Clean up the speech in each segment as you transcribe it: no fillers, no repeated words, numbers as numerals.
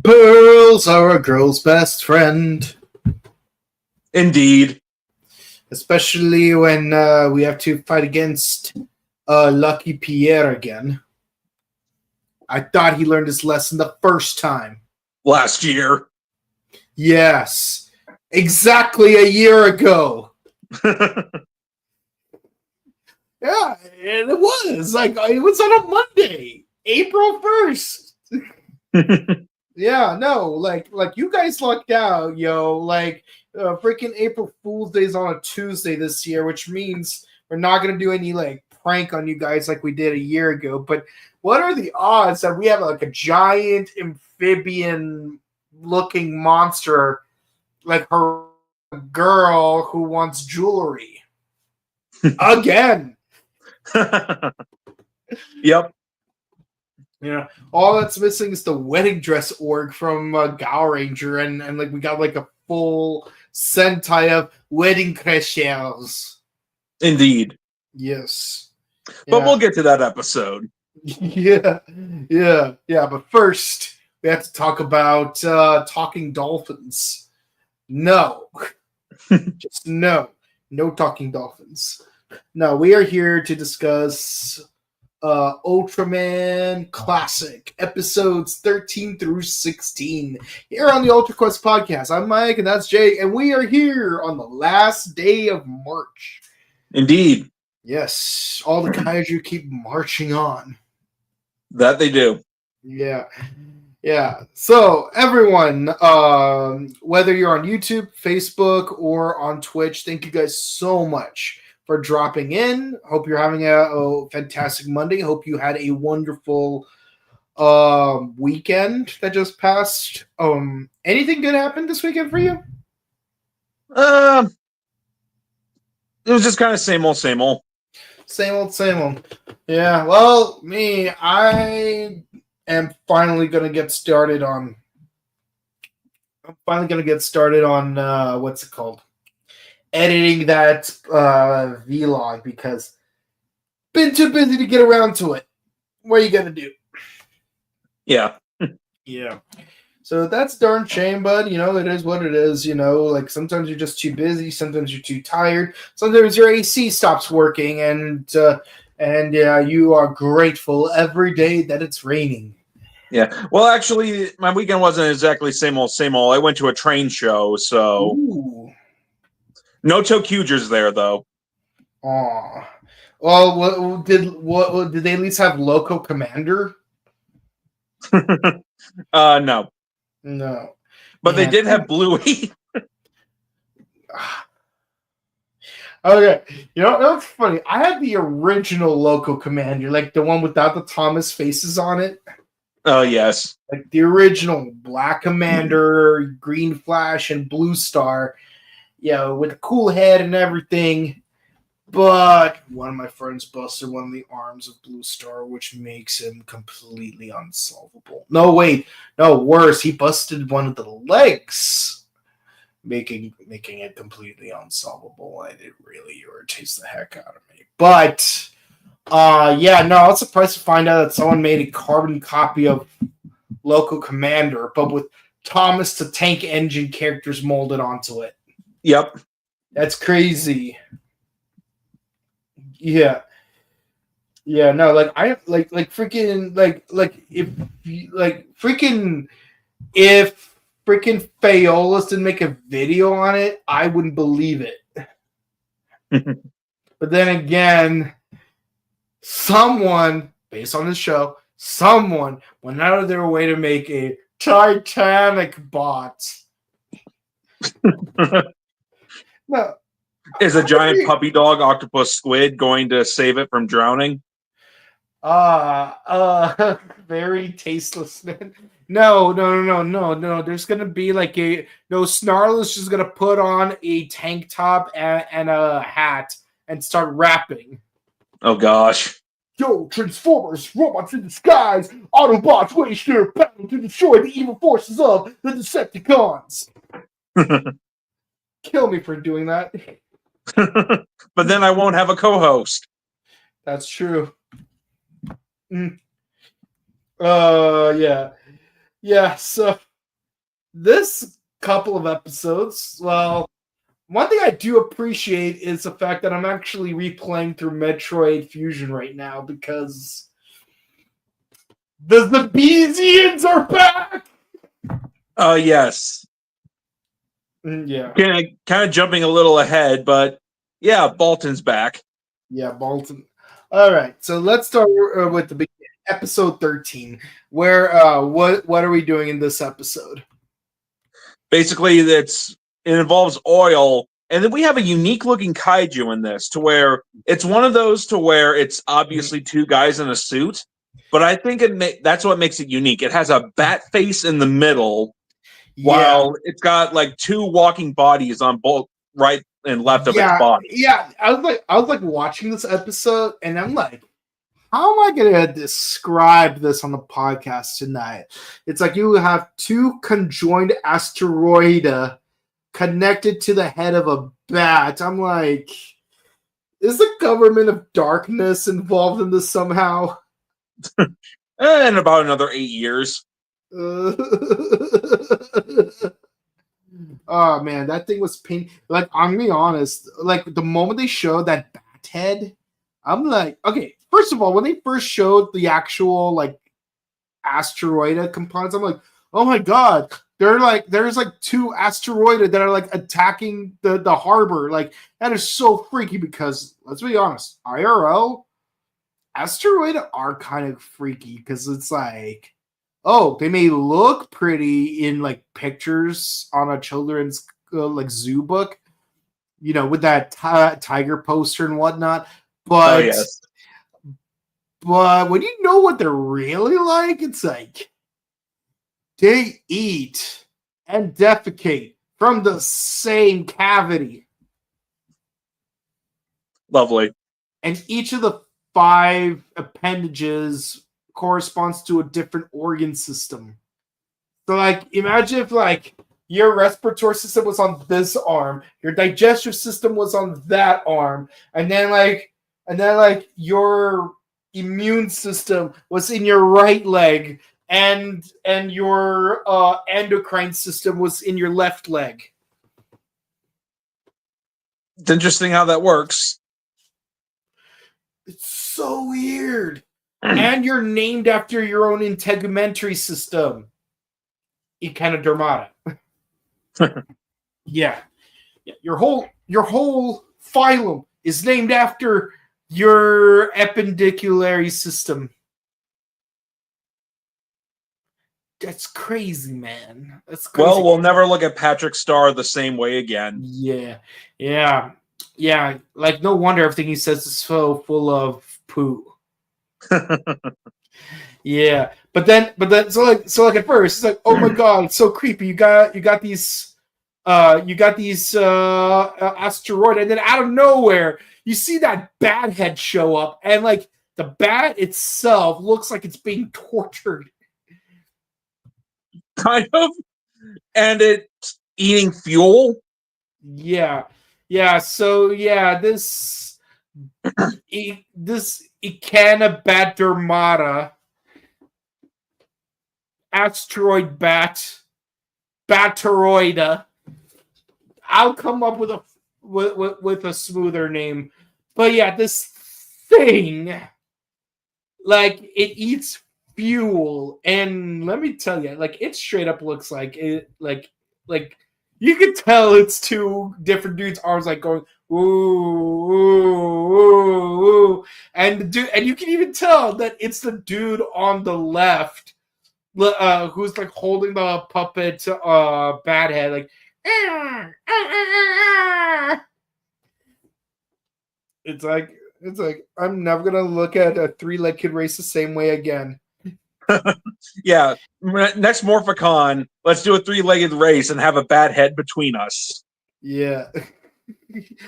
Pearls are a girl's best friend. Indeed. Especially when we have to fight against Lucky Pierre again. I thought he learned his lesson the first time. Last year. Yes. Exactly a year ago. Yeah, and it was. It was on a Monday. April 1st. Yeah, no, like you guys lucked out, yo. Freaking April Fool's Day is on a Tuesday this year, which means we're not gonna do any prank on you guys like we did a year ago. But what are the odds that we have a giant amphibian looking monster like her girl who wants jewelry again? Yep. Yeah, all that's missing is the wedding dress org from Power Ranger, and we got a full Sentai of wedding crashers. Indeed. Yes, but we'll get to that episode. Yeah. But first, we have to talk about talking dolphins. No, just no talking dolphins. No, we are here to discuss Ultraman Classic, episodes 13 through 16, here on the UltraQuest podcast. I'm Mike, and that's Jake, and we are here on the last day of March. Indeed. Yes, all the kaiju keep marching on. That they do. Yeah. So, everyone, whether you're on YouTube, Facebook, or on Twitch, thank you guys so much for dropping in. Hope you're having a fantastic Monday. Hope you had a wonderful weekend that just passed. Anything good happened this weekend for you? It was just kind of same old. Same old. Yeah, well, I am finally going to get started on what's it called? Editing that vlog, because been too busy to get around to it. What are you gonna do? Yeah. So that's darn shame, bud. It is what it is. Sometimes you're just too busy. Sometimes you're too tired. Sometimes your AC stops working, and you are grateful every day that it's raining. Yeah. Well, actually, my weekend wasn't exactly same old. I went to a train show, so. Ooh. No Tokugers there, though. Aw. Well, did they at least have Loco Commander? No. No. But they did have Bluey. Okay. That's funny. I had the original Loco Commander, the one without the Thomas faces on it. Oh, yes. The original Black Commander, Green Flash, and Blue Star. With a cool head and everything. But one of my friends busted one of the arms of Blue Star, which makes him completely unsolvable. No, wait. No, worse. He busted one of the legs, making it completely unsolvable. And it really irritates the heck out of me. But, I was surprised to find out that someone made a carbon copy of Loco Commander, but with Thomas the Tank Engine characters molded onto it. Yep. That's crazy. Yeah. No, if Fayolas didn't make a video on it, I wouldn't believe it. But then again, someone, based on this show, went out of their way to make a Titanic bot. No. Is a giant puppy dog octopus squid going to save it from drowning? Very tasteless, man. No. There's gonna be Snarl is just gonna put on a tank top and a hat and start rapping. Oh gosh. Yo, Transformers, robots in the skies, Autobots wage their battle to destroy the evil forces of the Decepticons. Kill me for doing that. But then I won't have a co-host. That's true. Yeah. So this couple of episodes, well, one thing I do appreciate is the fact that I'm actually replaying through Metroid Fusion right now because the Zebesians are back! Oh, yes. Yeah. Kind of jumping a little ahead, but yeah, Bolton's back. Yeah, Bolton. All right, so let's start with the beginning. Episode 13. Where what are we doing in this episode? Basically, it involves oil, and then we have a unique looking kaiju in this, to where it's one of those to where it's obviously two guys in a suit, but I think that's what makes it unique. It has a bat face in the middle, while it's got like two walking bodies on both right and left of its body. Yeah, I was like watching this episode, and I'm like, how am I gonna describe this on the podcast tonight? It's like you have two conjoined asteroida connected to the head of a bat. I'm like, is the government of darkness involved in this somehow? In about another 8 years. Oh man, that thing was pink. Like, I'm gonna be honest, like the moment they showed that bat head, I'm like, okay, first of all, when they first showed the actual like asteroida components, I'm like, oh my god, there's like two asteroida that are like attacking the harbor. Like, that is so freaky because let's be honest, IRL asteroida are kind of freaky because it's like, oh, they may look pretty in like pictures on a children's like zoo book, you know, with that tiger poster and whatnot. But, yes. But when you know what they're really like, it's like they eat and defecate from the same cavity. Lovely. And each of the 5 appendages corresponds to a different organ system. So, like, imagine if, like, your respiratory system was on this arm, your digestive system was on that arm, and then your immune system was in your right leg, and your endocrine system was in your left leg. It's interesting how that works. It's so weird. And you're named after your own integumentary system. Echinodermata. Yeah. Your whole phylum is named after your appendiculary system. That's crazy, man. That's crazy. Well, we'll never look at Patrick Star the same way again. Yeah. Like, no wonder everything he says is so full of poo. Yeah, but then so like at first it's like, oh my god, it's so creepy. You got these asteroid, and then out of nowhere you see that bat head show up, and like the bat itself looks like it's being tortured. Kind of, and it's eating fuel. Yeah. So yeah, this Echinodermata asteroid bataroida. I'll come up with a smoother name, but yeah, this thing, like, it eats fuel, and let me tell you, like, it straight up looks like it, like you could tell it's two different dudes' arms, like, going ooh, ooh, ooh, ooh. And you can even tell that it's the dude on the left, who's like holding the puppet bat head, like. It's like I'm never gonna look at a 3-legged kid race the same way again. Yeah, next Morphicon, let's do a 3-legged race and have a bad head between us. Yeah.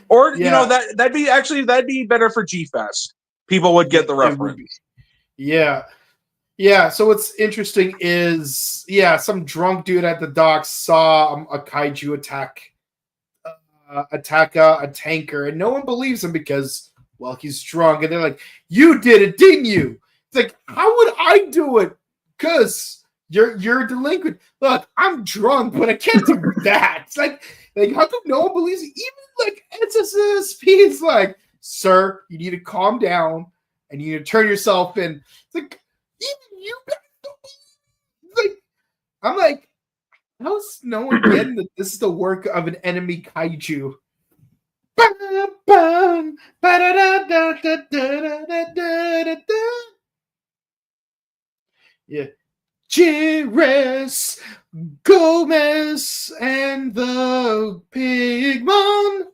Or you know, that'd be better for G-Fest. People would get the reference. Yeah. So what's interesting is, some drunk dude at the dock saw a kaiju attack a tanker, and no one believes him because, well, he's drunk, and they're like, "You did it, didn't you?" It's like, how would I do it? Because You're delinquent. Look, I'm drunk, but I can't do that. It's like how come no one believes it? Even like SSSP is like, sir, you need to calm down and you need to turn yourself in. It's like, even you guys don't believe. Like, I'm like, how's no one getting that this is the work of an enemy kaiju? Yeah. Jiris, Gomez, and the Pig Mom.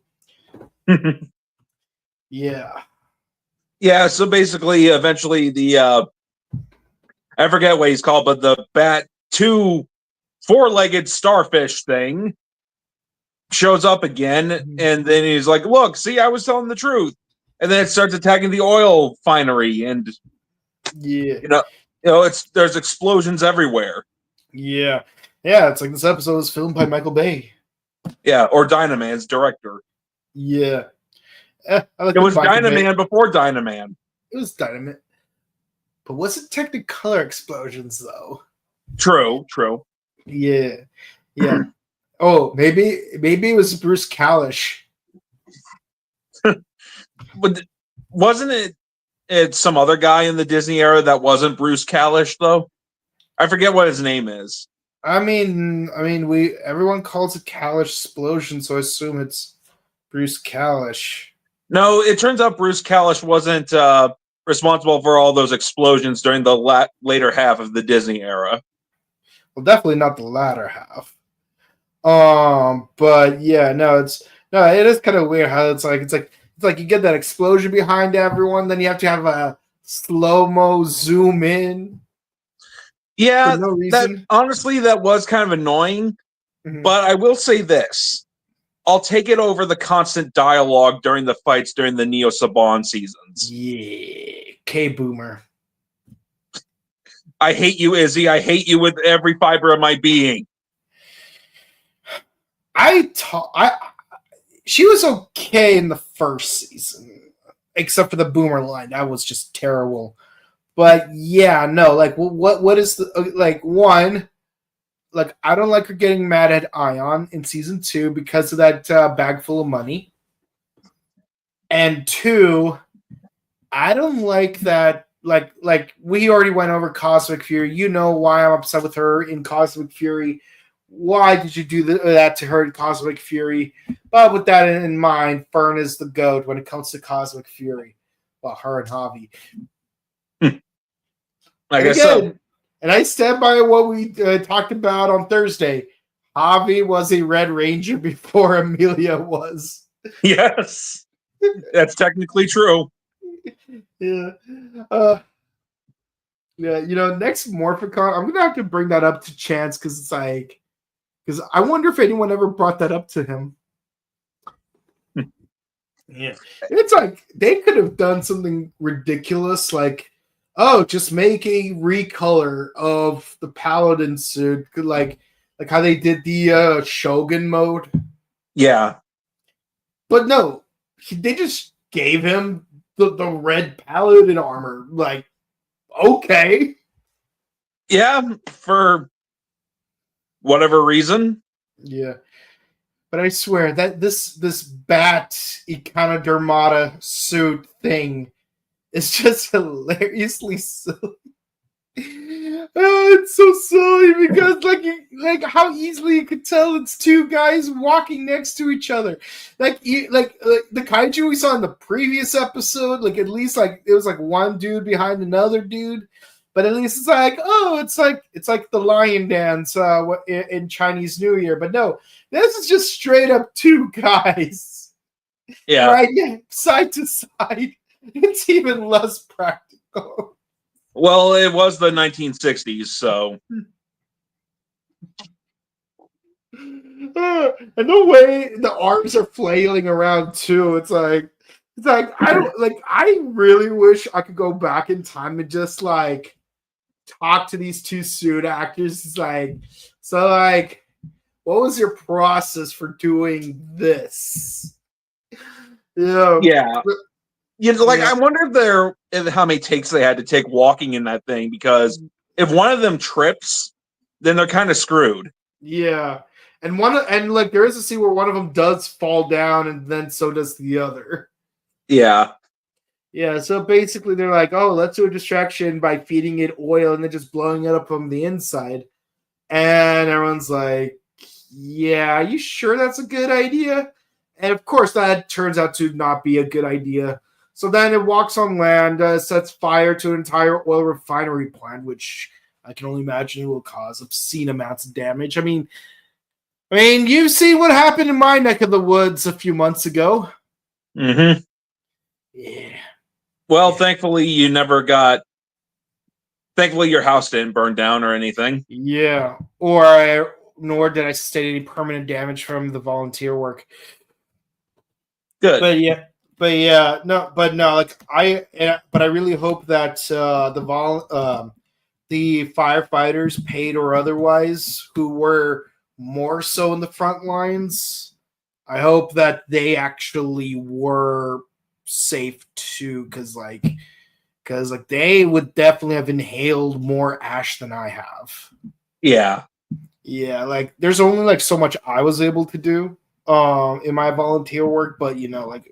Yeah. Yeah, so basically, eventually the I forget what he's called, but the bat 2 4-legged starfish thing shows up again, and then he's like, "Look, see, I was telling the truth." And then it starts attacking the oil finery, and yeah, there's explosions everywhere. Yeah, it's like this episode was filmed by Michael Bay. Yeah, or Dynaman's director. Yeah, it was Dynaman before Dynaman. It was Dynaman, but was it Technicolor explosions though? True. Yeah. Oh, maybe it was Bruce Kalish. But wasn't it some other guy in the Disney era that wasn't Bruce Kalish though? I forget what his name is. I mean, everyone calls it Kalish explosion, so I assume it's Bruce Kalish. No, it turns out Bruce Kalish wasn't responsible for all those explosions during the later half of the Disney era. Well, definitely not the latter half. But yeah, it is kind of weird how it's like you get that explosion behind everyone, then you have to have a slow-mo zoom in. Yeah, for no reason. Honestly, that was kind of annoying. Mm-hmm. But I will say this. I'll take it over the constant dialogue during the fights during the Neo Saban seasons. Yeah. K-Boomer. I hate you, Izzy. I hate you with every fiber of my being. She was okay in the first season, except for the Boomer line. That was just terrible. But yeah, no, like what is the like one? Like I don't like her getting mad at Ion in season 2 because of that bag full of money. And 2, I don't like that. Like we already went over Cosmic Fury. You know why I'm upset with her in Cosmic Fury. Why did you do that to her in Cosmic Fury? But with that in mind, Fern is the GOAT when it comes to Cosmic Fury. Well, her and Javi. I guess so. And I stand by what we talked about on Thursday. Javi was a Red Ranger before Amelia was. Yes. That's technically true. Yeah. Next Morphicon, I'm going to have to bring that up to Chance because I wonder if anyone ever brought that up to him. Yeah. It's like they could have done something ridiculous like, just make a recolor of the Paladin suit, like how they did the Shogun mode. Yeah. But no, they just gave him the red Paladin armor. Like, okay. Yeah, for whatever reason. Yeah. But I swear that this bat Echinodermata suit thing is just hilariously silly. It's so silly because like how easily you could tell it's two guys walking next to each other. Like the kaiju we saw in the previous episode, like at least like it was like one dude behind another dude. But at least it's like, it's like the lion dance in Chinese New Year. But no, this is just straight up two guys. Yeah. Right? Yeah, side to side. It's even less practical. Well, it was the 1960s, so. And the way the arms are flailing around too, it's like I really wish I could go back in time and just like talk to these two suit actors. It's like, so like, what was your process for doing this? Yeah. I wonder if how many takes they had to take walking in that thing, because if one of them trips, then they're kind of screwed. Yeah. And like there is a scene where one of them does fall down, and then so does the other. Yeah. Yeah, so basically they're like, oh, let's do a distraction by feeding it oil and then just blowing it up from the inside. And everyone's like, yeah, are you sure that's a good idea? And of course, that turns out to not be a good idea. So then it walks on land, sets fire to an entire oil refinery plant, which I can only imagine will cause obscene amounts of damage. I mean, you see what happened in my neck of the woods a few months ago. Mm-hmm. Yeah. Well, thankfully you never got. Thankfully your house didn't burn down or anything. Yeah. Nor did I sustain any permanent damage from the volunteer work. Good. But no. Like I really hope that the firefighters, paid or otherwise, who were more so in the front lines, I hope that they actually were safe too, because they would definitely have inhaled more ash than I have. Yeah. Yeah, like there's only like so much I was able to do in my volunteer work, but I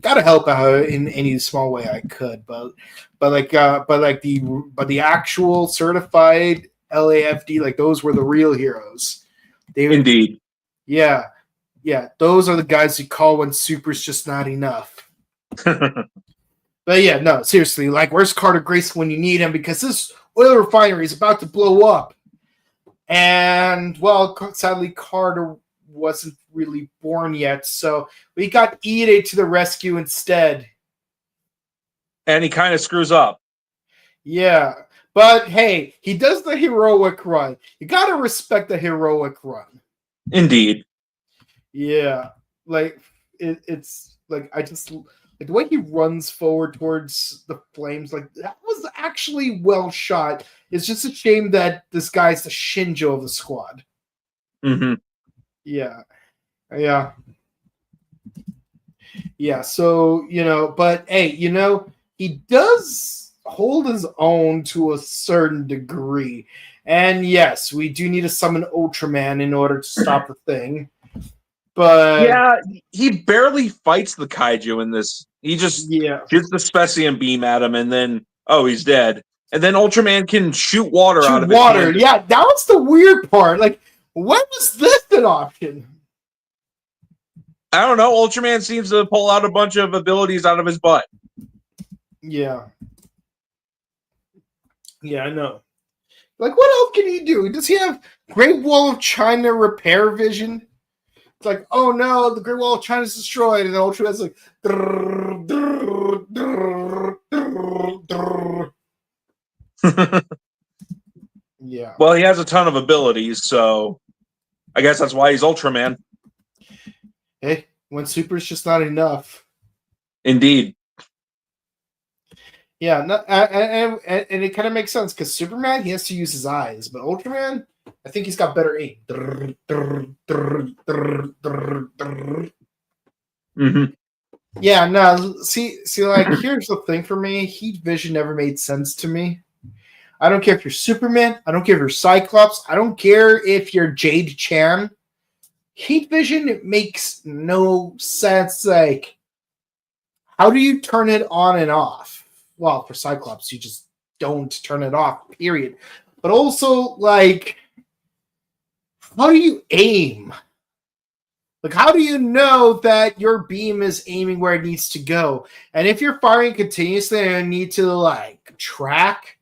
gotta help out in any small way I could. But the actual certified LAFD, like those were the real heroes. Indeed. Yeah, those are the guys you call when super's just not enough. But yeah, no, seriously, like where's Carter Grace when you need him? Because this oil refinery is about to blow up. And, well, sadly, Carter wasn't really born yet, so we got Ide to the rescue instead. And he kind of screws up. Yeah, but hey, he does the heroic run. You gotta respect the heroic run. Indeed. Yeah, like, it's, like, I just... Like the way he runs forward towards the flames, like that was actually well shot. It's just a shame that this guy's the Shinjo of the squad. Mm-hmm. Yeah. So but hey, he does hold his own to a certain degree, and yes, we do need to summon Ultraman in order to stop the thing. But yeah, he barely fights the kaiju in this. He just shoots the Specium beam at him, and then he's dead. And then Ultraman can shoot water out of his hand. Yeah, that was the weird part. Like, when was this an option? I don't know. Ultraman seems to pull out a bunch of abilities out of his butt. Yeah, I know. Like, what else can he do? Does he have Great Wall of China repair vision? It's like, oh no, the Great Wall of China is destroyed, and then Ultraman's like, yeah. Well, he has a ton of abilities, so I guess that's why he's Ultraman. Hey, when super's just not enough. Indeed. Yeah, and it kind of makes sense because Superman, he has to use his eyes, but Ultraman, I think he's got better aim. Mm-hmm. Yeah, no, see, like, here's the thing for me. Heat vision never made sense to me. I don't care if you're Superman. I don't care if you're Cyclops. I don't care if you're Jade Chan. Heat vision, it makes no sense. Like, how do you turn it on and off? Well, for Cyclops, you just don't turn it off, period. But also, like, how do you aim? Like, how do you know that your beam is aiming where it needs to go? And if you're firing continuously and you need to, like, track,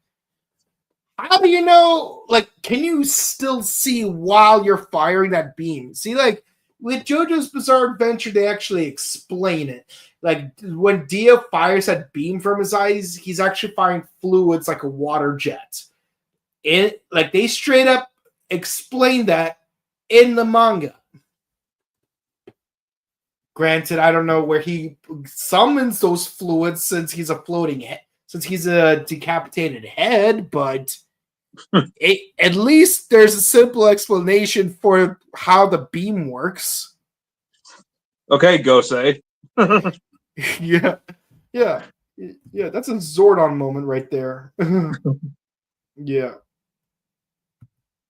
how do you know? Like, can you still see while you're firing that beam? See, like, with JoJo's Bizarre Adventure, they actually explain it. Like, when Dio fires that beam from his eyes, he's actually firing fluids like a water jet. Like, they straight up explain that in the manga. Granted, I don't know where he summons those fluids since he's a floating head, since he's a decapitated head, but at least there's a simple explanation for how the beam works. Okay, Gosei. Yeah, that's a Zordon moment right there. Yeah.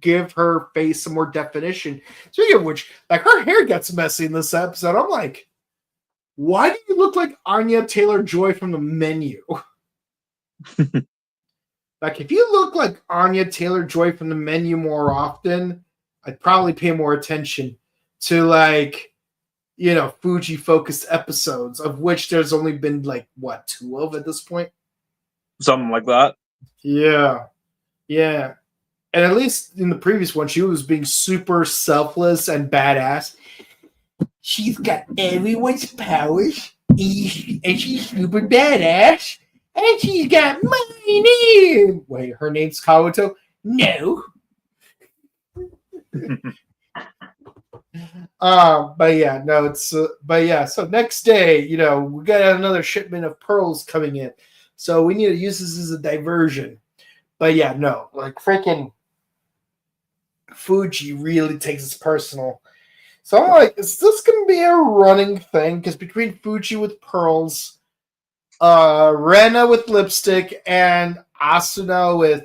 give her face some more definition. Speaking of which, like her hair gets messy in this episode. I'm like, why do you look like Anya Taylor-Joy from The Menu? Like, if you look like Anya Taylor-Joy from The Menu more often, I'd probably pay more attention to, like, you know, Fuji-focused episodes, of which there's only been, like, what, 2 of at this point? Something like that. Yeah. Yeah. And at least in the previous one, she was being super selfless and badass. She's got everyone's powers, and she's super badass. And she's got my name. Wait, her name's Kawato? No. But yeah, no, it's but yeah. So next day, you know, we got another shipment of pearls coming in, so we need to use this as a diversion. But yeah, no, like freaking Fuji really takes it personal. So I'm like, is this gonna be a running thing? Because between Fuji with pearls, Rena with lipstick, and Asuna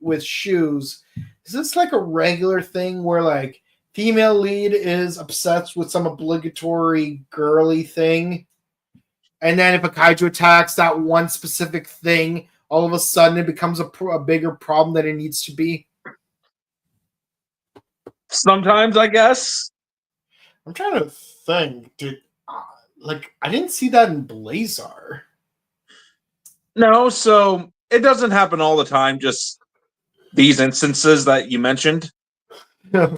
with shoes, is this like a regular thing where like female lead is obsessed with some obligatory girly thing, and then if a kaiju attacks that one specific thing, all of a sudden it becomes a bigger problem than it needs to be? Sometimes, I guess. I'm trying to think, dude. Like, I didn't see that in Blazar. No, so it doesn't happen all the time, just these instances that you mentioned. Yeah.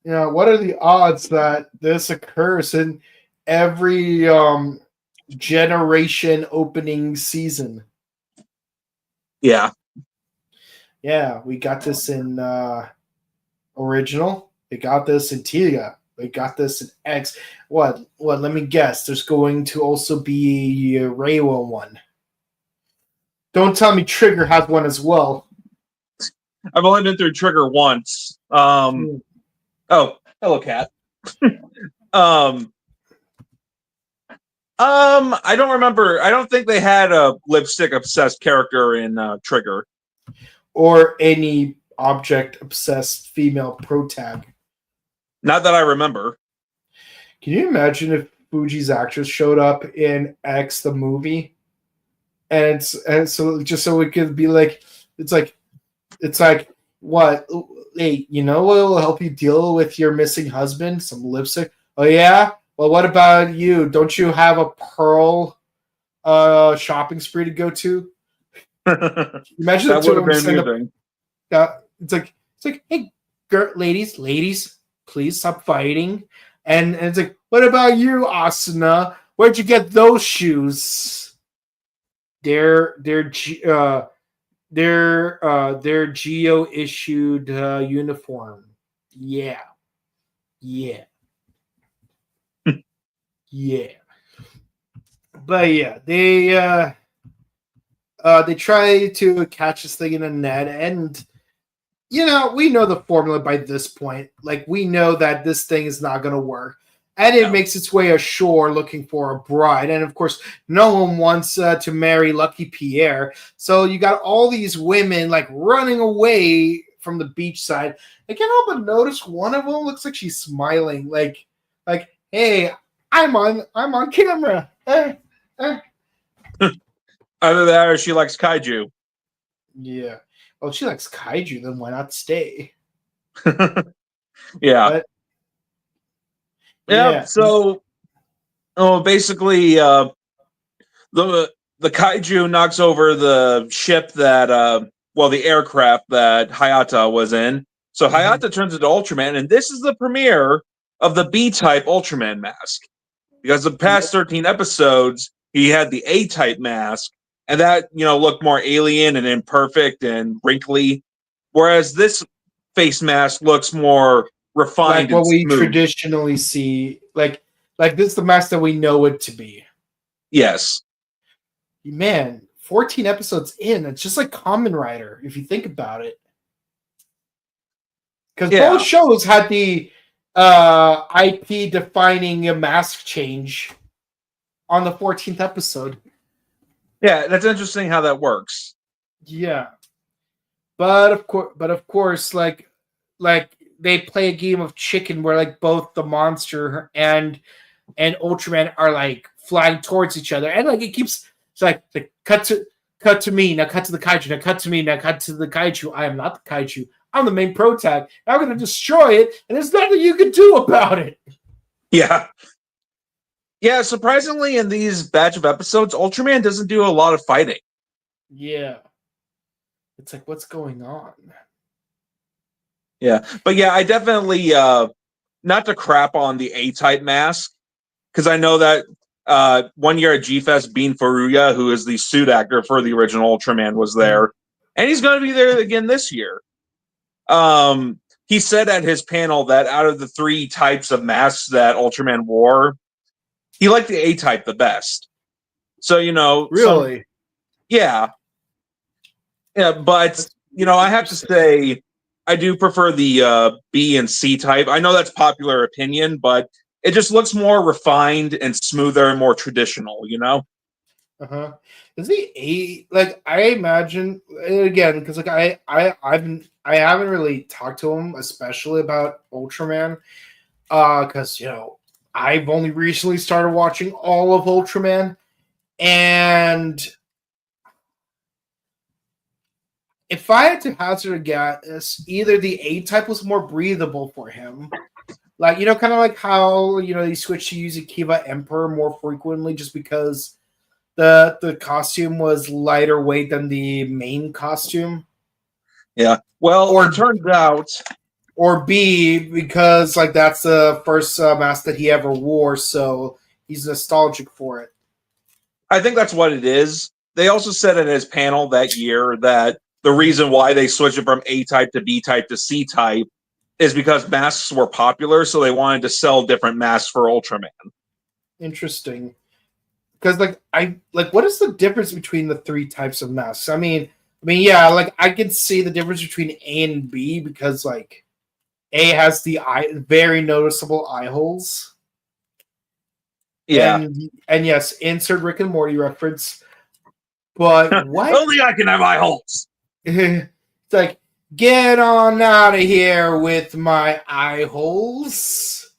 Yeah, what are the odds that this occurs in every generation opening season? Yeah. Yeah, we got this in original. We got this in Tiga. We got this in X. What? Let me guess. There's going to also be a Reiwa one. Don't tell me Trigger has one as well. I've only been through Trigger once. Oh, hello, cat. I don't remember. I don't think they had a lipstick obsessed character in Trigger. Or any object obsessed female protag. Not that I remember. Can you imagine if Fuji's actress showed up in X the movie? And so just so it could be like it's like what, hey, you know what will help you deal with your missing husband? Some lipstick. Oh yeah? Well, what about you? Don't you have a pearl shopping spree to go to? Imagine that the two would of have them been send amusing. it's like, hey, ladies, please stop fighting. And it's like, what about you, Asuna? Where'd you get those shoes? They're Geo issued uniform. Yeah. Yeah. But yeah, they try to catch this thing in a net, and you know, we know the formula by this point. Like, we know that this thing is not going to work. And it makes its way ashore looking for a bride. And, of course, no one wants to marry Lucky Pierre. So you got all these women, like, running away from the beach side. I can't help but notice one of them looks like she's smiling. Like, hey, I'm on camera. Either that or she likes kaiju. Yeah. Well, if she likes kaiju, then why not stay? Yeah. But, yeah. So, basically, the kaiju knocks over the ship that, the aircraft that Hayata was in. So Hayata turns into Ultraman, and this is the premiere of the B-type Ultraman mask. Because the past 13 episodes, he had the A-type mask, and that, looked more alien and imperfect and wrinkly. Whereas this face mask looks more refined, like what we smooth. traditionally see. Like this is the mask that we know it to be. Yes. Man, 14 episodes in, it's just like Kamen Rider, if you think about it. Because both shows had the IP defining a mask change on the 14th episode. Yeah, that's interesting how that works. Yeah. But of course, like they play a game of chicken where like both the monster and Ultraman are like flying towards each other, and like it keeps it's like cut to me now, cut to the kaiju now, cut to me now, cut to the kaiju. I am not the kaiju. I'm the main protag. I'm going to destroy it, and there's nothing you can do about it. Yeah. Yeah, surprisingly, in these batch of episodes, Ultraman doesn't do a lot of fighting. Yeah. It's like, what's going on? Yeah. But yeah, I definitely, not to crap on the A-type mask, because I know that 1 year at G-Fest, Bean Furuya, who is the suit actor for the original Ultraman, was there. And he's going to be there again this year. He said at his panel that out of the 3 types of masks that Ultraman wore, he liked the A-type the best. So, Really? Yeah, but, I have to say, I do prefer the B and C type. I know that's popular opinion, but it just looks more refined and smoother and more traditional, Uh-huh. Is the A like I imagine again because like I haven't really talked to him especially about Ultraman because I've only recently started watching all of Ultraman, and if I had to hazard a guess, either the A type was more breathable for him, like kind of like how they switched to using Kiva Emperor more frequently just because the costume was lighter weight than the main costume. Yeah. Well, it turns out, or B because like that's the first mask that he ever wore, so he's nostalgic for it. I think that's what it is. They also said at his panel that year that the reason why they switched it from A type to B type to C type is because masks were popular, so they wanted to sell different masks for Ultraman. Interesting. Because what is the difference between the 3 types of masks? I mean, yeah, like I can see the difference between A and B because like A has the very noticeable eye holes. Yeah. And yes, insert Rick and Morty reference. But what? Only I can have eye holes. It's like, get on out of here with my eye holes.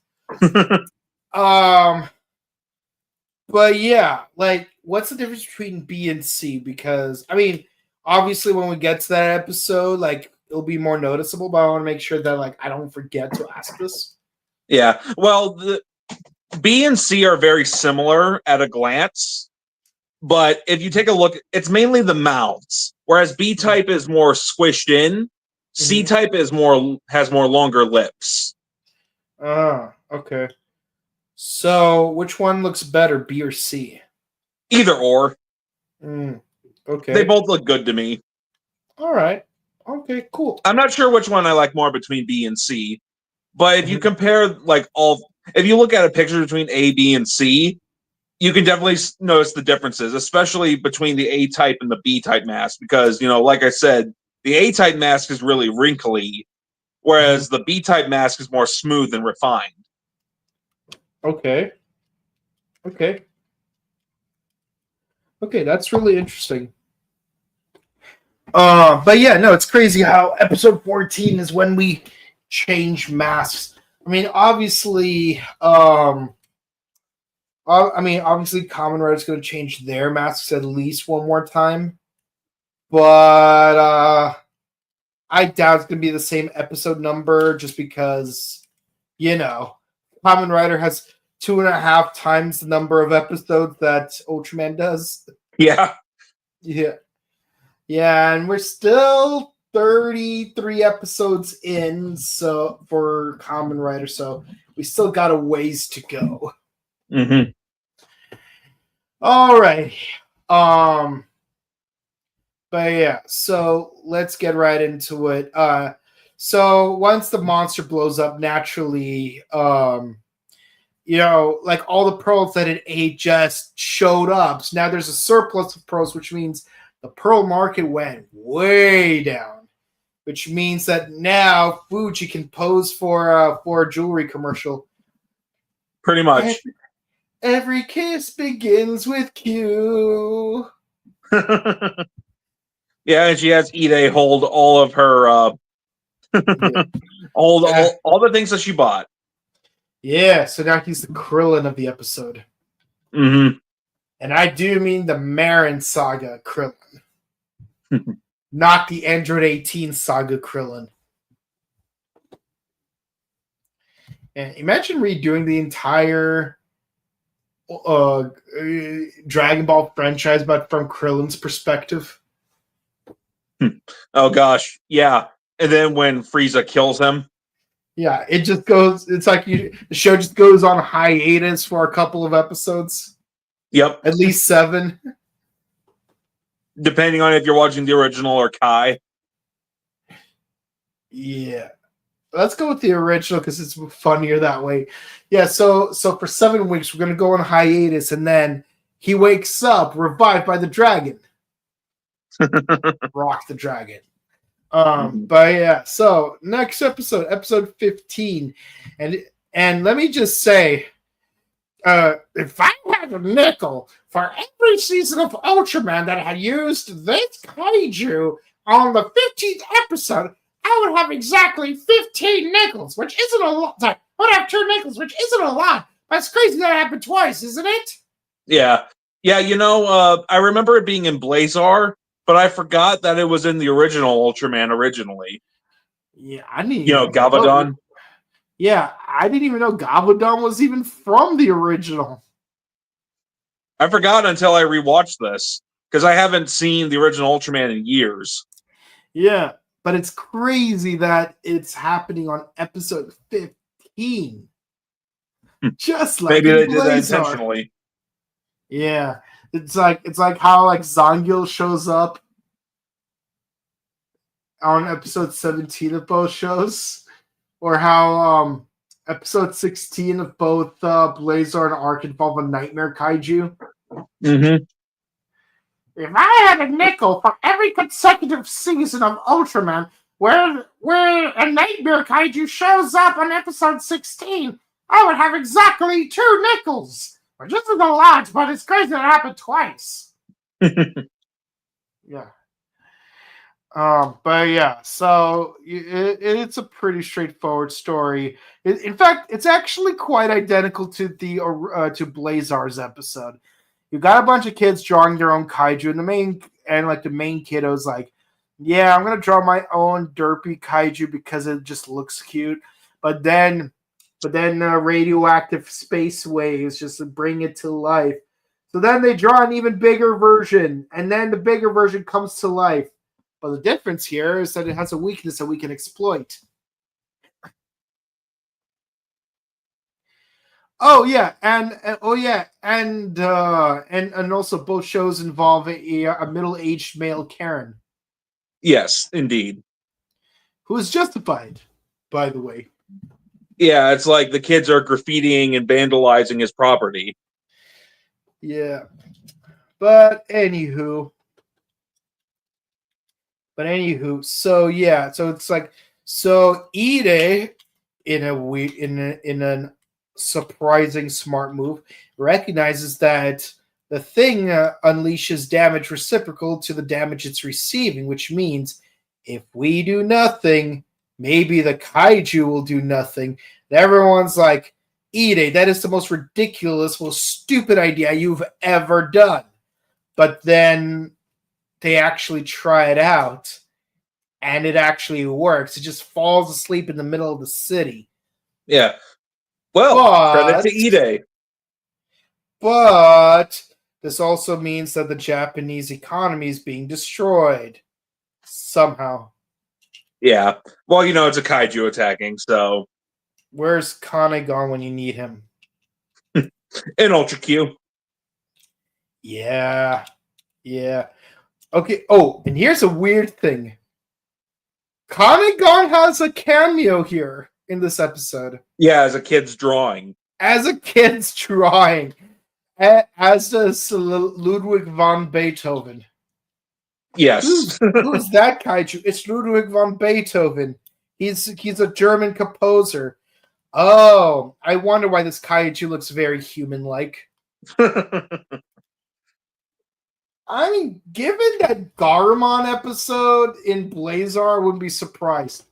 But yeah, like, what's the difference between B and C? Because I mean, obviously, when we get to that episode, like, it'll be more noticeable. But I want to make sure that like I don't forget to ask this. Yeah. Well, the B and C are very similar at a glance. But if you take a look, it's mainly the mouths. Whereas B type is more squished in, C type has more longer lips. Ah, okay. So, which one looks better, B or C? Either or. Okay. They both look good to me. All right. Okay, cool. I'm not sure which one I like more between B and C. But if you compare if you look at a picture between A, B, and C, you can definitely notice the differences, especially between the A type and the B type mask, because like I said, the A type mask is really wrinkly, whereas the B type mask is more smooth and refined. Okay, that's really interesting. But yeah, no, it's crazy how episode 14 is when we change masks. I mean, obviously, Kamen Rider is going to change their masks at least one more time, but I doubt it's going to be the same episode number just because, Kamen Rider has 2.5 times the number of episodes that Ultraman does. Yeah. Yeah. Yeah, and we're still 33 episodes in for Kamen Rider, so we still got a ways to go. All right. But yeah, so let's get right into it. So once the monster blows up, naturally, like all the pearls that it ate just showed up. So now there's a surplus of pearls, which means the pearl market went way down. Which means that now Fuji can pose for a jewelry commercial. Pretty much. Every kiss begins with Q. Yeah, and she has Ide hold all of her Yeah. all the things that she bought. Yeah, so now he's the Krillin of the episode. Mm-hmm. And I do mean the Marin Saga Krillin. Not the Android 18 Saga Krillin. And imagine redoing the entire Dragon Ball franchise, but from Krillin's perspective. Oh gosh, yeah. And then when Frieza kills him, yeah, it just goes. It's like the show just goes on hiatus for a couple of episodes. Yep, at least 7. Depending on if you're watching the original or Kai. Yeah, let's go with the original because it's funnier that way. Yeah, so for 7 weeks we're gonna go on hiatus, and then he wakes up revived by the dragon. Rock the dragon. But yeah, so next episode 15, and let me just say, if I had a nickel for every season of Ultraman that had used this kaiju on the 15th episode, I would have exactly 15 nickels, which isn't a lot. Sorry, I would have 2 nickels, which isn't a lot. But it's crazy that it happened twice, isn't it? Yeah. I remember it being in Blazar, but I forgot that it was in the original Ultraman originally. Yeah, I didn't even Gavadon. Yeah, I didn't even know Gavadon was even from the original. I forgot until I rewatched this, because I haven't seen the original Ultraman in years. Yeah, but it's crazy that it's happening on episode 15. Just like maybe they did that intentionally. Yeah, it's like how like Zangil shows up on episode 17 of both shows, or how episode 16 of both Blazar and Arc involve a nightmare kaiju. Mm-hmm. If I had a nickel for every consecutive season of Ultraman where a nightmare kaiju shows up on episode 16, I would have exactly 2 nickels. Which isn't a lot, but it's crazy that it happened twice. Yeah. But yeah, so it's a pretty straightforward story. In fact, it's actually quite identical to the to Blazar's episode. You got a bunch of kids drawing their own kaiju, and the main kiddo's like, "Yeah, I'm gonna draw my own derpy kaiju because it just looks cute." But then radioactive space waves just bring it to life. So then they draw an even bigger version, and then the bigger version comes to life. But the difference here is that it has a weakness that we can exploit. Oh yeah, and also both shows involve a middle-aged male Karen. Yes, indeed. Who is justified, by the way. Yeah, it's like the kids are graffitiing and vandalizing his property. Yeah. But anywho, so yeah, so it's like, so Ide, in a surprising smart move, recognizes that the thing unleashes damage reciprocal to the damage it's receiving, which means if we do nothing, maybe the kaiju will do nothing. And everyone's like, Ide, that is the most ridiculous, most stupid idea you've ever done. But then they actually try it out, and it actually works. It just falls asleep in the middle of the city. Yeah. Well, credit to Ide. But this also means that the Japanese economy is being destroyed. Somehow. Yeah. Well, it's a kaiju attacking, so. Where's Kane gone when you need him? In Ultra Q. Yeah. Yeah. Okay. Oh, and here's a weird thing. Kanegon has a cameo here in this episode. Yeah, as a kid's drawing. As does Ludwig von Beethoven. Yes. Who's that kaiju? It's Ludwig von Beethoven. He's a German composer. Oh, I wonder why this kaiju looks very human-like. I mean, given that Garumon episode in Blazar, I wouldn't be surprised.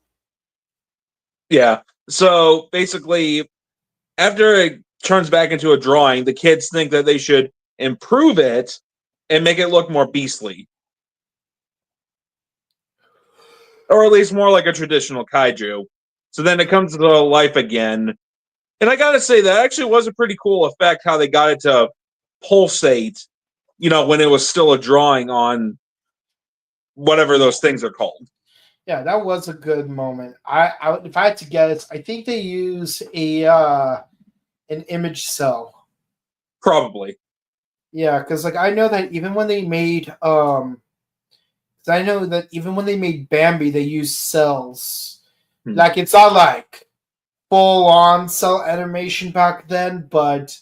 Yeah. So basically, after it turns back into a drawing, the kids think that they should improve it and make it look more beastly. Or at least more like a traditional kaiju. So then it comes to life again. And I gotta say, that actually was a pretty cool effect how they got it to pulsate, when it was still a drawing on whatever those things are called. Yeah, that was a good moment. If I had to guess, I think they use an image cell. Probably. Yeah, because I know that even when they made Bambi, they used cells. Like it's not like full on cell animation back then, but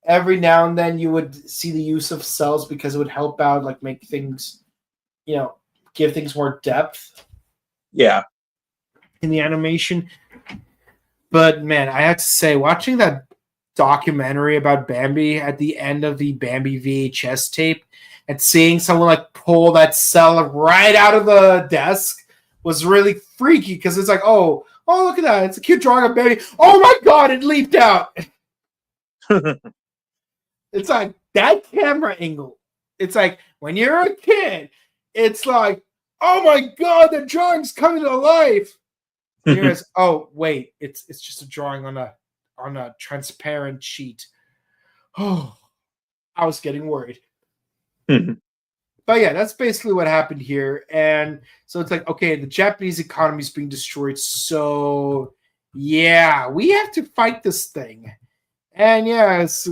every now and then you would see the use of cells because it would help out, like make things, give things more depth. Yeah. In the animation. But man, I have to say, watching that documentary about Bambi at the end of the Bambi VHS tape and seeing someone like pull that cell right out of the desk was really freaky because it's like, oh, look at that. It's a cute drawing of Bambi. Oh my God, it leaped out. It's like that camera angle. It's like when you're a kid, it's like, oh my God, the drawing's coming to life. And you're just, oh wait, it's just a drawing on a transparent sheet. Oh, I was getting worried. But yeah, that's basically what happened here. And so it's like, okay, the Japanese economy is being destroyed. So yeah, we have to fight this thing. And yeah, it's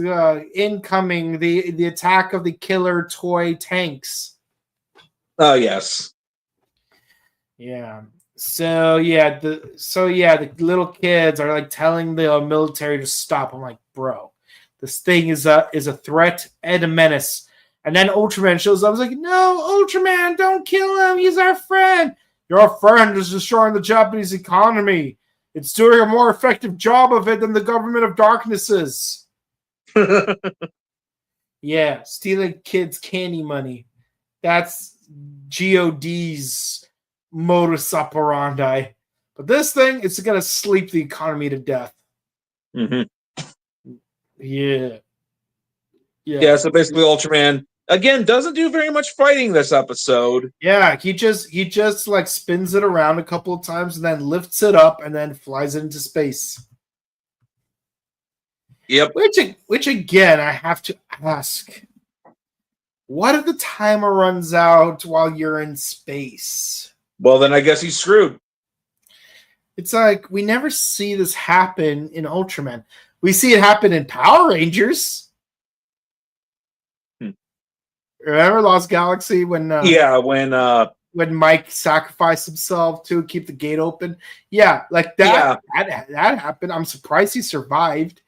incoming the attack of the killer toy tanks. Oh yes. Yeah. So the little kids are like telling the military to stop. I'm like, bro, this thing is a threat and a menace. And then Ultraman shows up. I was like, no, Ultraman, don't kill him. He's our friend. Your friend is destroying the Japanese economy. It's doing a more effective job of it than the government of darkness is. Yeah, stealing kids' candy money. That's GOD's modus operandi. But this thing is going to sleep the economy to death. Mm-hmm. Yeah. Yeah, so basically Ultraman again doesn't do very much fighting this episode. Yeah, he just like spins it around a couple of times and then lifts it up and then flies it into space. Yep. Which again, I have to ask, what if the timer runs out while you're in space? Well, then I guess he's screwed. It's like we never see this happen in Ultraman. We see it happen in Power Rangers. Remember Lost Galaxy when Mike sacrificed himself to keep the gate open? Yeah, like that. Yeah. That happened. I'm surprised he survived.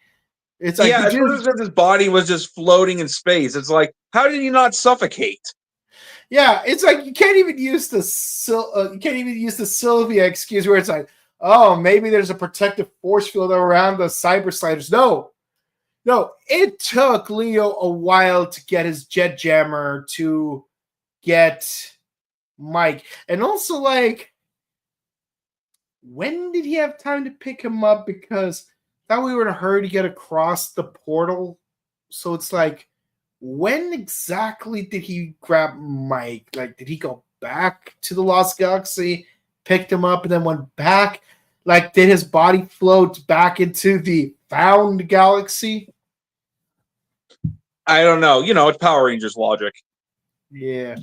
It's like as soon as his body was just floating in space. It's like, how did he not suffocate? Yeah, it's like you can't even use the Sylvia excuse where it's like, oh, maybe there's a protective force field around the Cyber Sliders. No, it took Leo a while to get his jet jammer to get Mike. And also, like, when did he have time to pick him up? Because I thought we were in a hurry to get across the portal. So it's like, when exactly did he grab Mike? Like, did he go back to the Lost Galaxy, picked him up, and then went back? Like, did his body float back into the found galaxy? I don't know. It's Power Rangers logic. Yeah.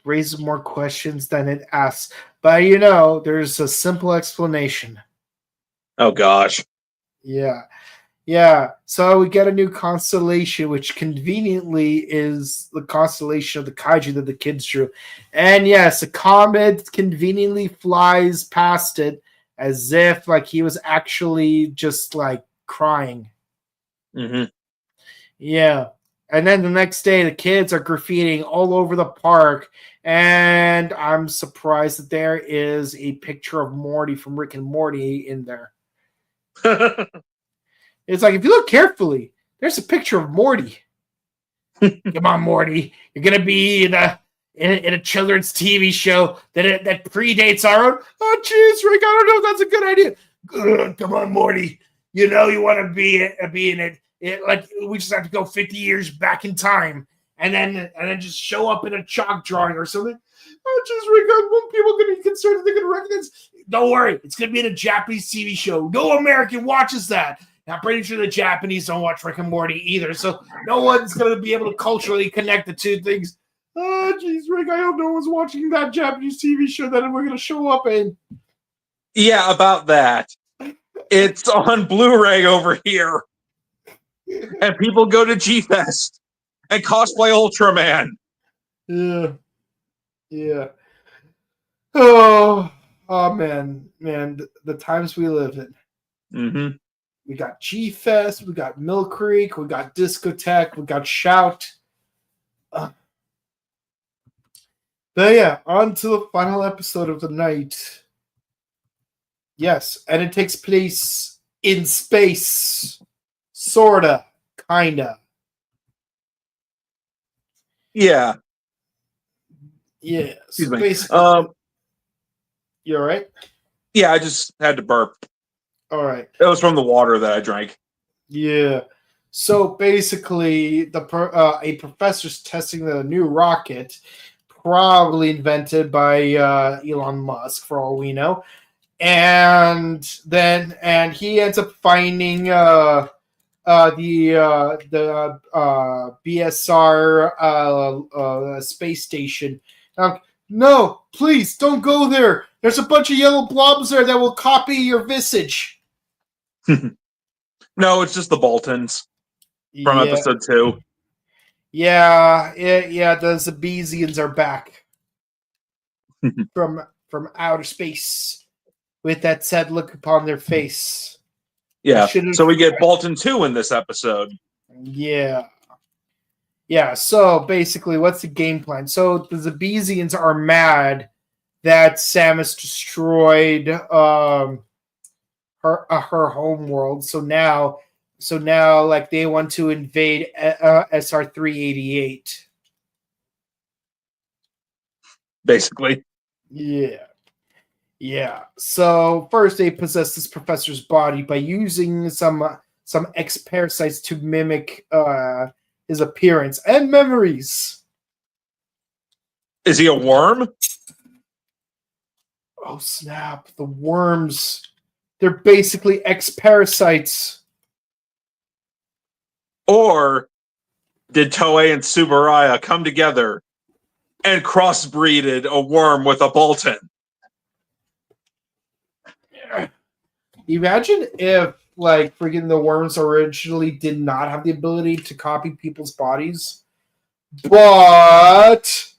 Raises more questions than it asks. But, there's a simple explanation. Oh, gosh. Yeah. So we get a new constellation, which conveniently is the constellation of the kaiju that the kids drew. And yes, a comet conveniently flies past it as if like he was actually just like crying. Mm-hmm. Yeah. And then the next day, the kids are graffitiing all over the park. And I'm surprised that there is a picture of Morty from Rick and Morty in there. It's like, if you look carefully, there's a picture of Morty. Come on, Morty. You're gonna be in a children's TV show that predates our own. Oh, jeez, Rick, I don't know if that's a good idea. Come on, Morty. You know you want to be in it. Like we just have to go 50 years back in time, and then just show up in a chalk drawing or something. Oh, jeez, Rick, I want people going to be concerned that they're going to recognize. Don't worry, it's going to be in a Japanese TV show. No American watches that. I'm pretty sure the Japanese don't watch Rick and Morty either, so no one's going to be able to culturally connect the two things. Oh, jeez, Rick, I hope no one's watching that Japanese TV show that we're going to show up in. Yeah, about that. It's on Blu-ray over here. And people go to G-Fest and cosplay Ultraman. Yeah. Oh, man, the times we live in. Mm-hmm. We got G-Fest, we got Mill Creek, we got Discotheque, we got Shout. But yeah, on to the final episode of the night. Yes, and it takes place in space. Sorta. Kinda. Yeah. Yeah. Excuse me. You all right? Yeah, I just had to burp. All right. It was from the water that I drank. Yeah. So basically, a professor's testing the new rocket, probably invented by Elon Musk, for all we know, and he ends up finding the BSR space station. No, please don't go there. There's a bunch of yellow blobs there that will copy your visage. No, it's just the Boltons from episode 2. Yeah. The Zabesians are back from outer space with that sad look upon their face. Yeah, so we get Bolton 2 in this episode. Yeah. So basically, what's the game plan? So the Zabesians are mad that Samus destroyed her home world. So now, like they want to invade SR388. Basically. Yeah. So first, they possess this professor's body by using some X-parasites to mimic his appearance and memories. Is he a worm? Oh snap! The worms. They're basically X-parasites. Or did Toei and Tsuburaya come together and crossbreeded a worm with a Bolton? Imagine if, like, freaking the worms originally did not have the ability to copy people's bodies, but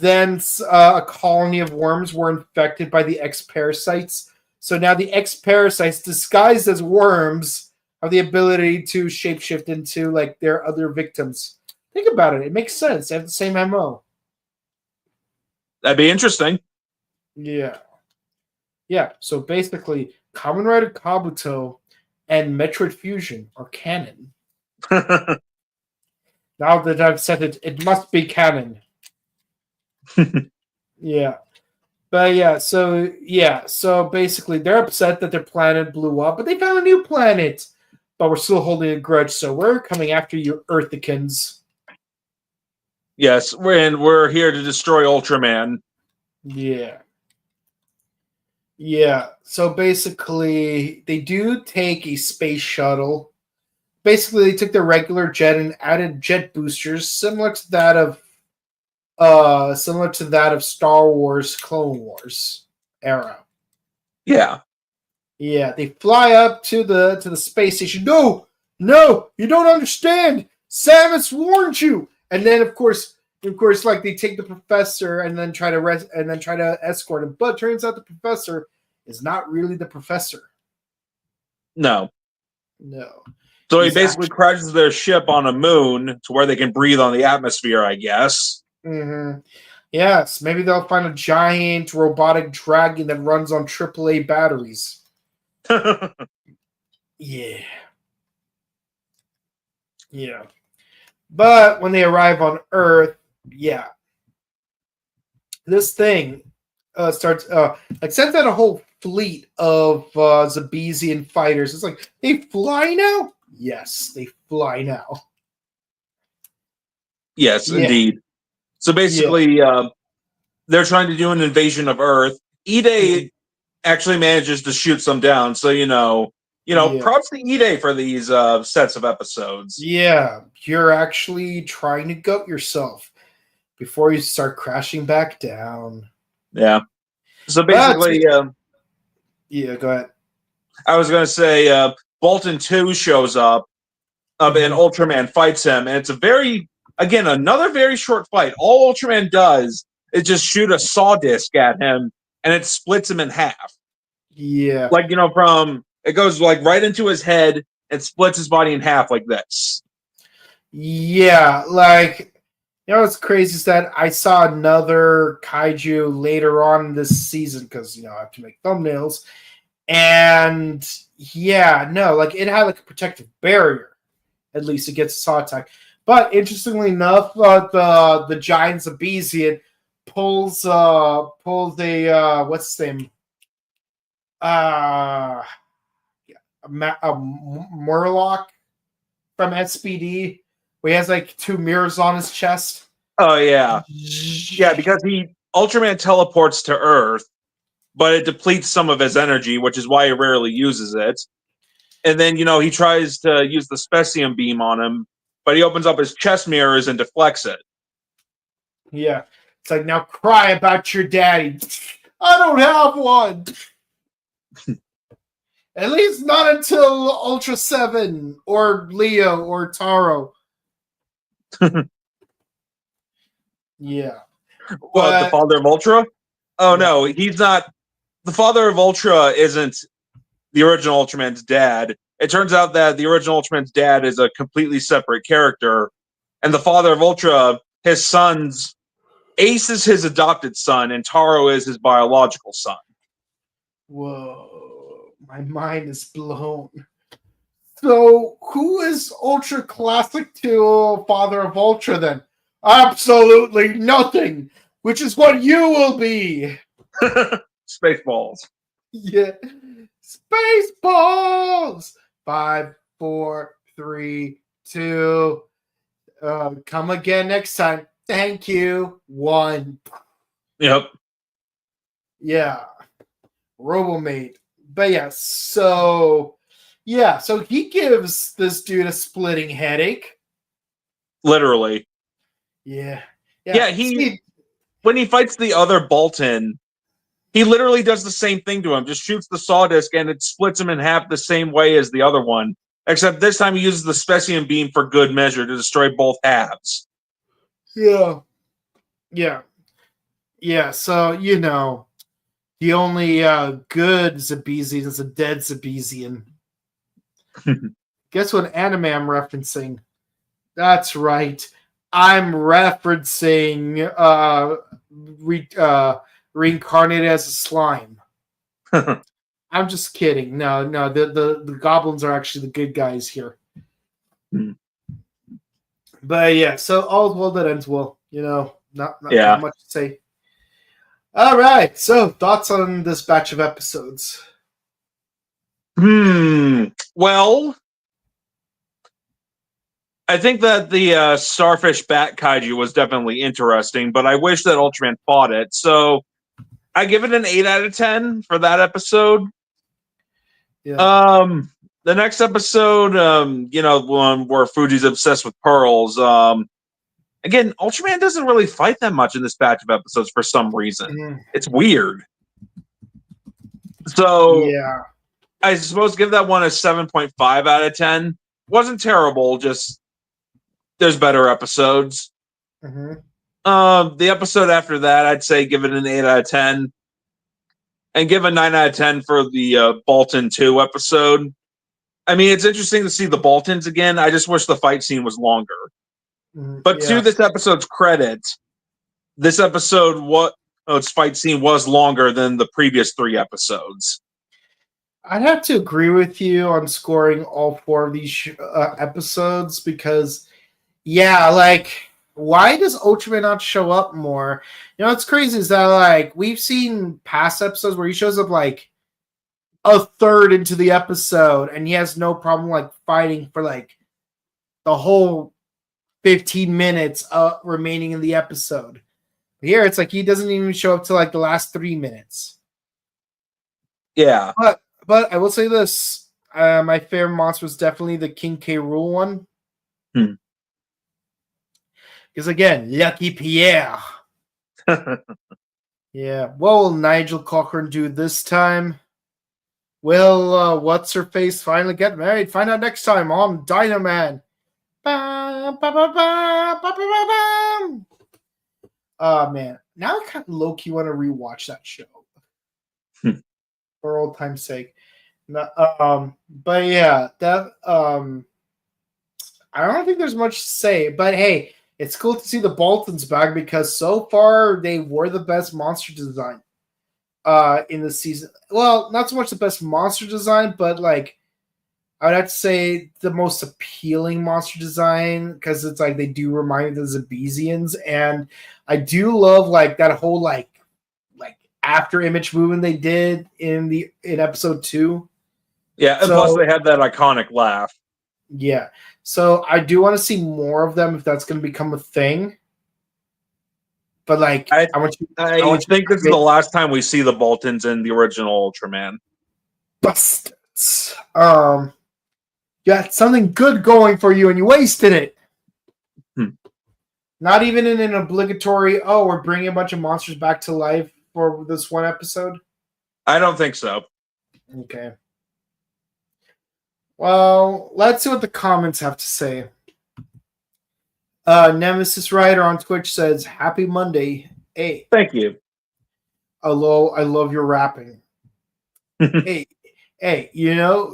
then a colony of worms were infected by the X-parasites. So now the X-parasites, disguised as worms, have the ability to shapeshift into, like, their other victims. Think about it. It makes sense. They have the same MO. That'd be interesting. Yeah. So basically, Kamen Rider Kabuto and Metroid Fusion are canon. Now that I've said it, it must be canon. Yeah. But so basically they're upset that their planet blew up, but they found a new planet. But we're still holding a grudge, so we're coming after you, Earthicans. Yes, we're here to destroy Ultraman. Yeah. So basically, they do take a space shuttle. Basically, they took their regular jet and added jet boosters, similar to that of Star Wars Clone Wars era. Yeah. They fly up to the space station. No, you don't understand. Samus warned you. And then, of course, like they take the professor and then try to escort him. But turns out the professor is not really the professor. No. So He's he basically crashes their ship on a moon to where they can breathe on the atmosphere, I guess. Mm-hmm. Yes, maybe they'll find a giant robotic dragon that runs on AAA batteries. Yeah. But when they arrive on Earth, yeah, this thing starts like sends out a whole fleet of Zabesian fighters. It's like they fly now. Yes, they fly now. Yes, Yeah, indeed. So yeah, basically, they're trying to do an invasion of Earth. Ide actually manages to shoot some down. So yeah, props to Ide for these sets of episodes. yeah. You're actually trying to gut yourself before you start crashing back down. Yeah. So But basically, yeah, go ahead. I was going to say Bolton 2 shows up, and Mhm. Ultraman fights him, and it's another very short fight. All Ultraman does is just shoot a saw disc at him, and it splits him in half. Yeah, Like from it goes like right into his head and splits his body in half like this. yeah. Like what's crazy is that I saw another kaiju later on this season because I have to make thumbnails, and yeah, no, like it had like a protective barrier at least against saw attack. But interestingly enough, the giant Zabesian pulls what's his name uh Murloc from SPD, where he has like two mirrors on his chest. Oh yeah, yeah, because Ultraman teleports to Earth, but it depletes some of his energy, which is why he rarely uses it. And then he tries to use the Specium beam on him, but he opens up his chest mirrors and deflects it. Yeah, it's like, now cry about your daddy. I don't have one. At least not until Ultra 7 or Leo or Taro. Yeah. Well, the But father of Ultra? Oh yeah. no, he's not. The father of Ultra isn't the original Ultraman's dad. It turns out that the original Ultraman's dad is a completely separate character, and the father of Ultra, his son's Ace is his adopted son, and Taro is his biological son. Whoa. My mind is blown. So, who is Ultra Classic to Father of Ultra then? Absolutely nothing, which is what you will be. Spaceballs. Yeah. Spaceballs. 5, 4, 3, 2. Come again next time. Thank you. 1. Yep. Yeah. Robomate. But so he gives this dude a splitting headache. Literally. Yeah. Yeah, when he fights the other Bolton, he literally does the same thing to him, just shoots the saw disc and it splits him in half the same way as the other one. Except this time he uses the Specium beam for good measure to destroy both halves. Yeah. Yeah. Yeah. So, the only good Zabesian is a dead Zabesian. Guess what anime I'm referencing? That's right. I'm referencing reincarnated as a slime. I'm just kidding. No, the goblins are actually the good guys here. But yeah, so all's well that ends well. Not much to say. All right. So thoughts on this batch of episodes? Well, I think that the starfish bat kaiju was definitely interesting, but I wish that Ultraman fought it. So I give it an 8 out of 10 for that episode. Yeah. The next episode, one where Fuji's obsessed with pearls. Again, Ultraman doesn't really fight that much in this batch of episodes for some reason. It's weird. So Yeah. I suppose give that one a 7.5 out of 10. Wasn't terrible, just there's better episodes. Mm-hmm. The episode after that, I'd say give it an 8 out of 10. And give a 9 out of 10 for the Bolton 2 episode. I mean, it's interesting to see the Boltons again. I just wish the fight scene was longer. But to this episode's credit, this episode, its fight scene was longer than the previous 3 episodes. I'd have to agree with you on scoring all 4 of these episodes because, Yeah, like, why does Ultraman not show up more? You know, what's crazy is that, like, we've seen past episodes where he shows up, like, a third into the episode, and he has no problem, like, fighting for, like, the whole 15 minutes remaining in the episode. Here, it's like he doesn't even show up to, like, the last 3 minutes. Yeah. But I will say this. My favorite monster was definitely the King K. Rool one. Because again, Lucky Pierre. Yeah. What will Nigel Cochran do this time? Will what's her face finally get married? Find out next time on Dynaman. Oh man. Now I kind of low key want to rewatch that show. For old time's sake. But yeah, that I don't think there's much to say, but hey, it's cool to see the Boltons back because so far they were the best monster design in the season. Well, not so much the best monster design, but like I would have to say the most appealing monster design because it's like they do remind me of the Zebesians, and I do love like that whole like after image movement they did in episode 2. Yeah, and plus they had that iconic laugh. Yeah. So I do want to see more of them if that's going to become a thing. But like, I think this is the last time we see the Boltons in the original Ultraman. Bastards. You had something good going for you and you wasted it. Not even in an obligatory, we're bringing a bunch of monsters back to life for this one episode? I don't think so. Okay. Well, let's see what the comments have to say. Nemesis Rider on Twitch says, "Happy Monday." Hey. Thank you. Hello, I love your rapping. Hey,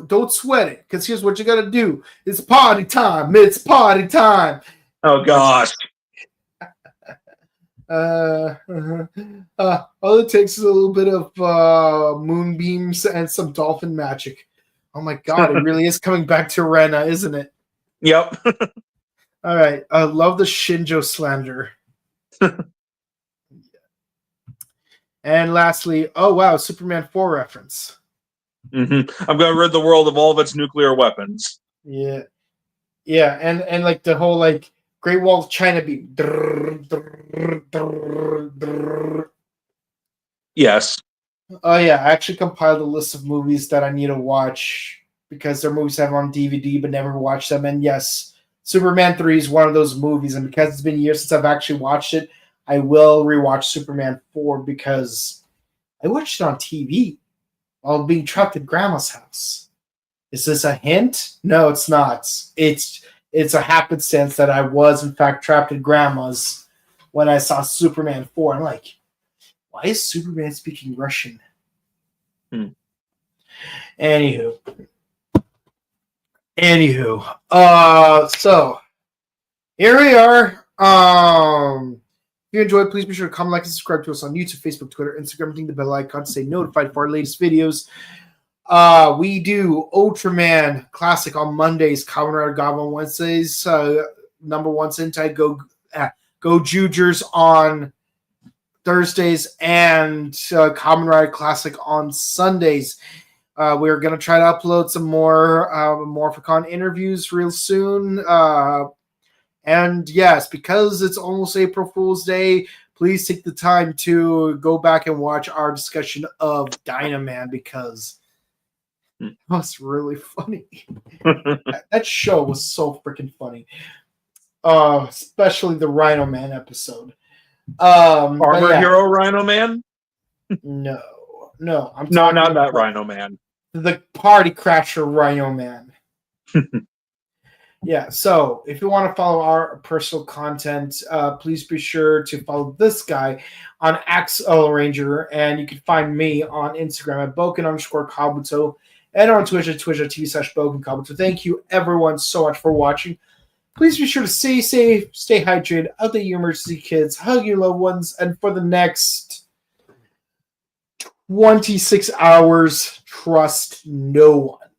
don't sweat it, because here's what you gotta do. It's party time. It's party time. Oh, gosh. All it takes is a little bit of moonbeams and some dolphin magic. Oh my god, it really is coming back to Rena, isn't it? Yep. All right. I love the Shinjo slander. And lastly, oh wow, Superman 4 reference. Mm-hmm. I'm going to rid the world of all of its nuclear weapons. Yeah. Yeah, and like the whole like Great Wall of China beat. Yes. Oh yeah, I actually compiled a list of movies that I need to watch because they're movies I have on DVD but never watched them. And yes, Superman 3 is one of those movies, and because it's been years since I've actually watched it, I will rewatch Superman 4 because I watched it on TV while being trapped at Grandma's house. Is this a hint? No, it's not. It's a happenstance that I was in fact trapped at Grandma's when I saw Superman 4. I'm like, why is Superman speaking Russian? Anywho. So here we are. If you enjoyed, please be sure to comment, like, and subscribe to us on YouTube, Facebook, Twitter, Instagram, and ding the bell icon to stay notified for our latest videos. We do Ultraman Classic on Mondays, Kamen Rider Gob on Wednesdays, number 1 Sentai Go Jujers on Thursdays, and Kamen Rider Classic on Sundays. We're going to try to upload some more Morphicon interviews real soon. And yes, because it's almost April Fool's Day, please take the time to go back and watch our discussion of Dynaman because it was really funny. That show was so freaking funny. Especially the Rhino Man episode. Armor Hero Rhino Man? No. I'm not that Rhino Man. The Party Crasher Rhino Man. Yeah, so if you want to follow our personal content, please be sure to follow this guy on Axel Ranger, and you can find me on Instagram at Boken_Kabuto and on Twitch at twitch.tv/BokenKabuto. Thank you, everyone, so much for watching. Please be sure to stay safe, stay hydrated, update your emergency kits, hug your loved ones, and for the next 26 hours, trust no one.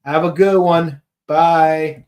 Have a good one. Bye.